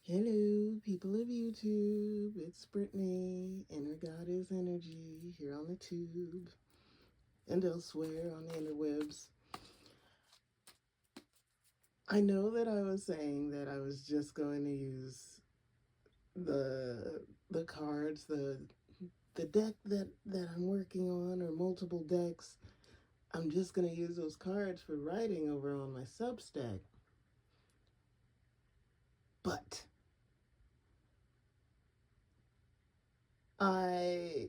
Hello, people of YouTube. It's Brittany, Inner Goddess Energy, here on the tube and elsewhere on the interwebs. I know that I was saying that I was just going to use the cards, the deck that I'm working on, or multiple decks. I'm just going to use those cards for writing over on my Substack. But I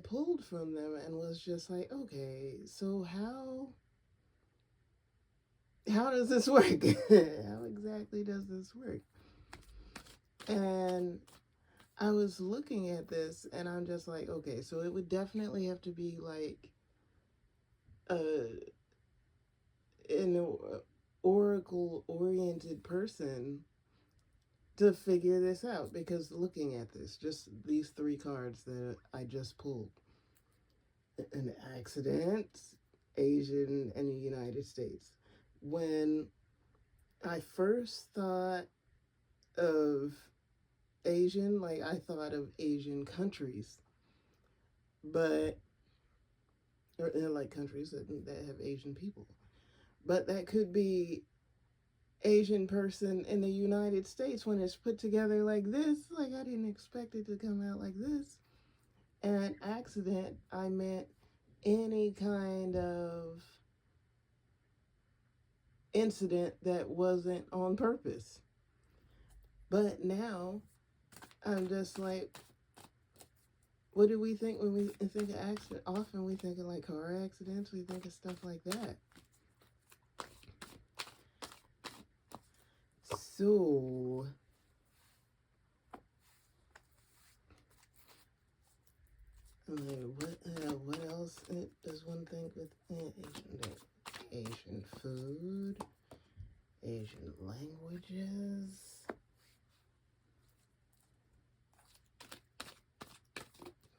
pulled from them and was just like, okay, so how does this work? How exactly does this work? And I was looking at this and I'm just like, okay, so it would definitely have to be like an oracle oriented person to figure this out, because looking at this, just these three cards that I just pulled: an accident, Asian, and the United States. When I first thought of Asian, like I thought of Asian countries, but or like countries that have Asian people, but that could be Asian person in the United States when it's put together like this. Like I didn't expect it to come out like this. And accident, I meant any kind of incident that wasn't on purpose. But now I'm just like, what do we think when we think of accident? Often we think of like car accidents, we think of stuff like that. So, what else does one think with Asian? Asian food, Asian languages,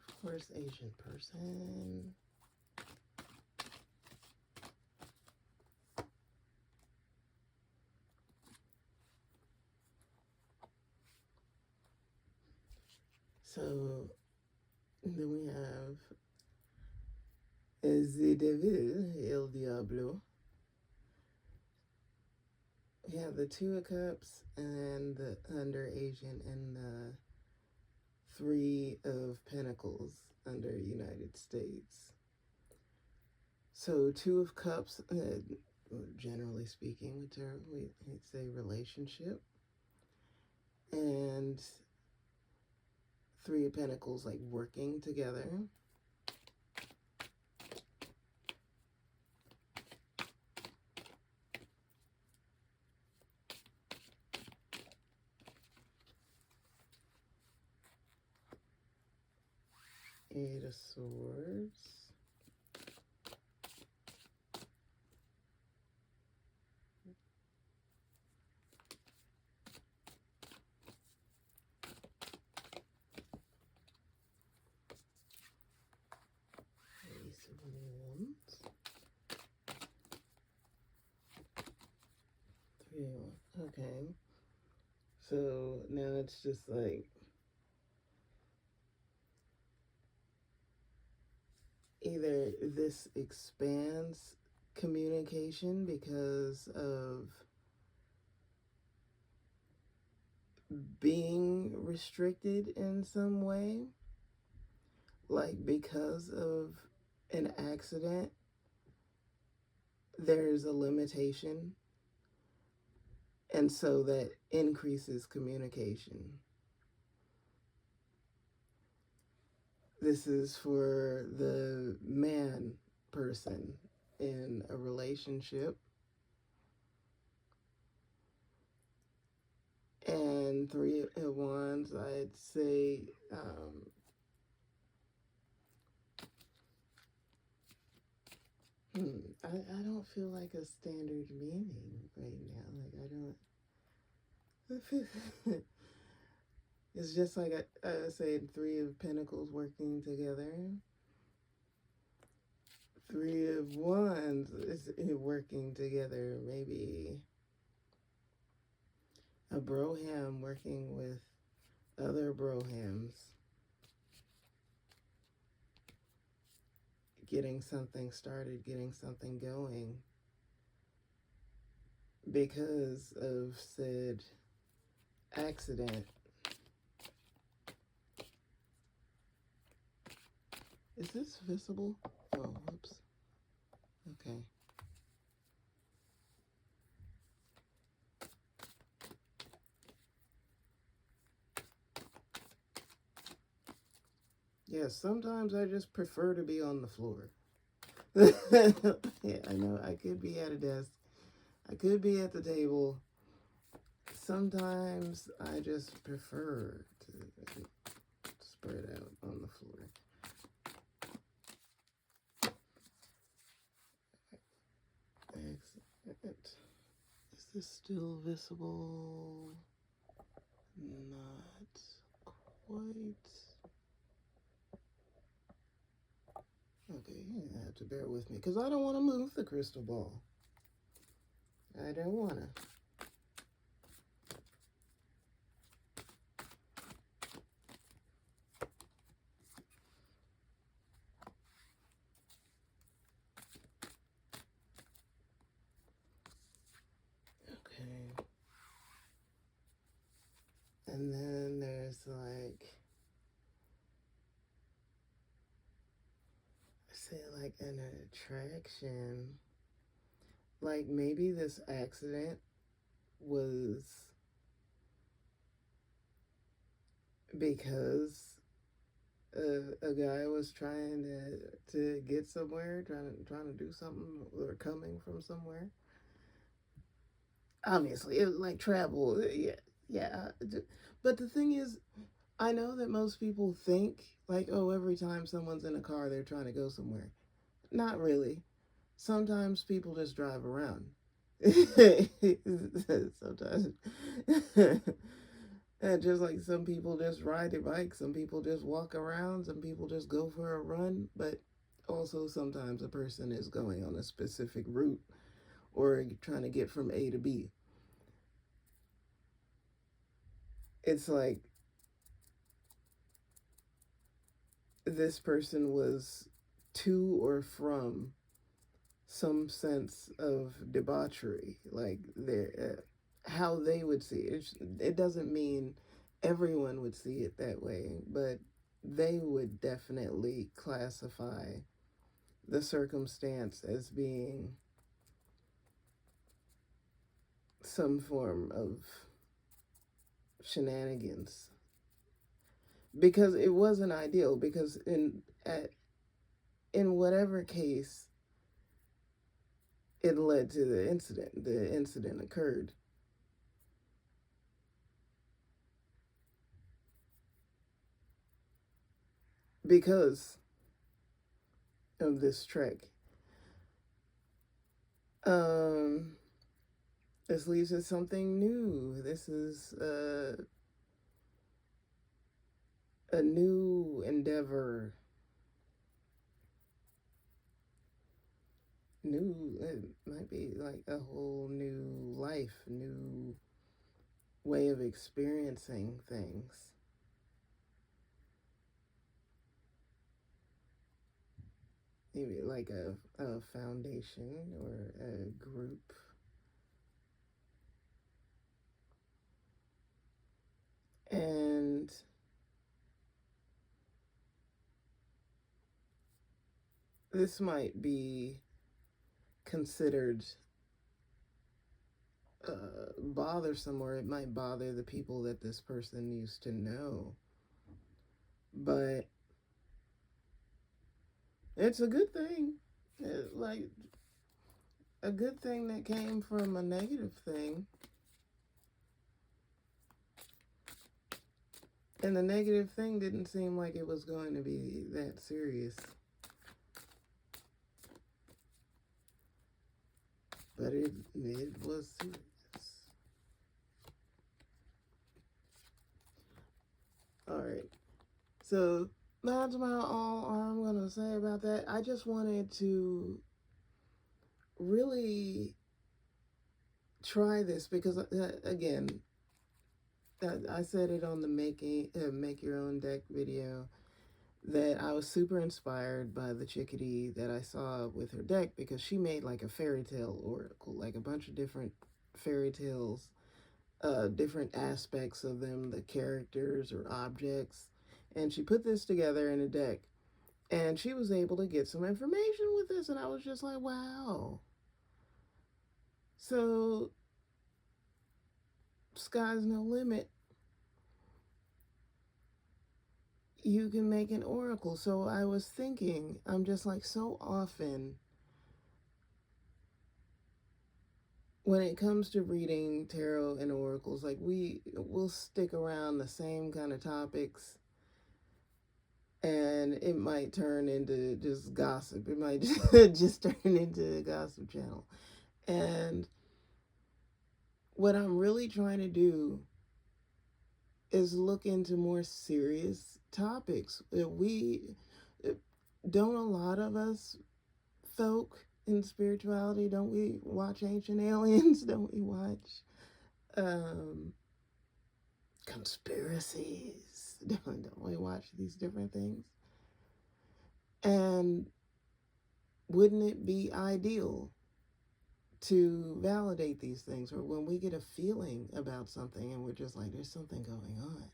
of course, Asian person. So then we have the Devil, El Diablo. We have the Two of Cups and the under Asian, and the Three of Pentacles under United States. So Two of Cups, generally speaking, we'd say relationship, and Three of Pentacles, like working together. Eight of Swords. Ace of Wands. Three of Wands. Okay. So now it's just like either this expands communication because of being restricted in some way, like because of an accident, there's a limitation, and so that increases communication. This is for the man person in a relationship. And Three of Wands, I'd say, I don't feel like a standard meaning right now. Like, I don't. It's just like I said, Three of Pentacles working together. Three of Wands is working together, maybe. a broham working with other brohams, getting something started, getting something going because of said accident. Is this visible? Oh, whoops. Okay. Yes, sometimes I just prefer to be on the floor. Yeah, I know. I could be at a desk. I could be at the table. Sometimes I just prefer to spread out on the floor. Excellent. Is this still visible? Not quite. Okay, you have to bear with me because I don't want to move the crystal ball. I don't want to. Okay. And then there's like, say like an attraction. Like maybe this accident was because a guy was trying to get somewhere, trying to do something, or coming from somewhere. Obviously, it was like travel. Yeah, yeah. But the thing is, I know that most people think like, oh, every time someone's in a car, they're trying to go somewhere. Not really. Sometimes people just drive around. Sometimes. And just like some people just ride their bike, some people just walk around, some people just go for a run, but also sometimes a person is going on a specific route or trying to get from A to B. It's like this person was to or from some sense of debauchery, like their how they would see it. It doesn't mean everyone would see it that way, but they would definitely classify the circumstance as being some form of shenanigans because it wasn't ideal because in whatever case it led to the incident occurred because of this trek. um this leads to something new. This is a new endeavor. New, it might be like a whole new life, new way of experiencing things. Maybe like a foundation or a group. And this might be considered bothersome, or it might bother the people that this person used to know. But it's a good thing. Like a good thing that came from a negative thing. And the negative thing didn't seem like it was going to be that serious. But it was serious. Alright. So that's about all I'm going to say about that. I just wanted to really try this because, again, I said it on the make your own deck video that I was super inspired by the chickadee that I saw with her deck because she made like a fairy tale oracle, like a bunch of different fairy tales, different aspects of them, the characters or objects, and she put this together in a deck. And she was able to get some information with this, and I was just like, wow. So, sky's no limit. You can make an oracle. So, I was thinking, I'm just like, so often when it comes to reading tarot and oracles, like, will stick around the same kind of topics, and it might turn into just gossip. It might just turn into a gossip channel. And what I'm really trying to do is look into more serious topics. Don't a lot of us folk in spirituality, don't we watch Ancient Aliens? Don't we watch um, conspiracies? Don't we watch these different things? And wouldn't it be ideal to validate these things, or when we get a feeling about something and we're just like, there's something going on,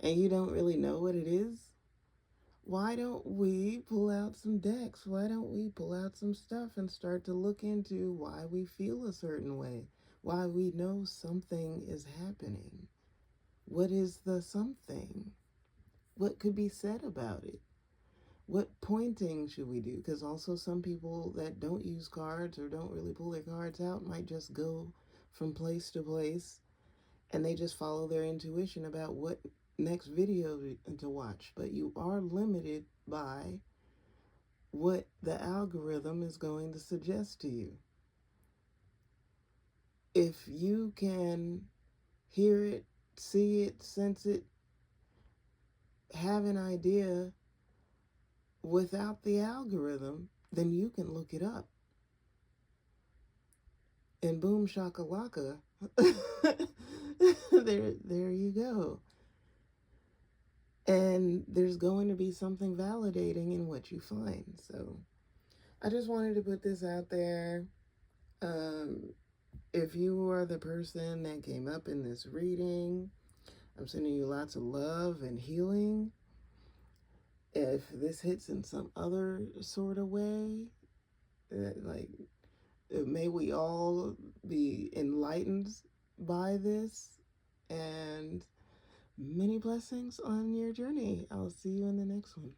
and you don't really know what it is? Why don't we pull out some decks? Why don't we pull out some stuff and start to look into why we feel a certain way? Why we know something is happening? What is the something? What could be said about it? What pointing should we do? Because also some people that don't use cards or don't really pull their cards out might just go from place to place and they just follow their intuition about what next video to watch. But you are limited by what the algorithm is going to suggest to you. If you can hear it, see it, sense it, have an idea without the algorithm, then you can look it up. And boom shakalaka, there you go. And there's going to be something validating in what you find. So I just wanted to put this out there. If you are the person that came up in this reading, I'm sending you lots of love and healing. If this hits in some other sort of way, like, may we all be enlightened by this, and many blessings on your journey. I'll see you in the next one.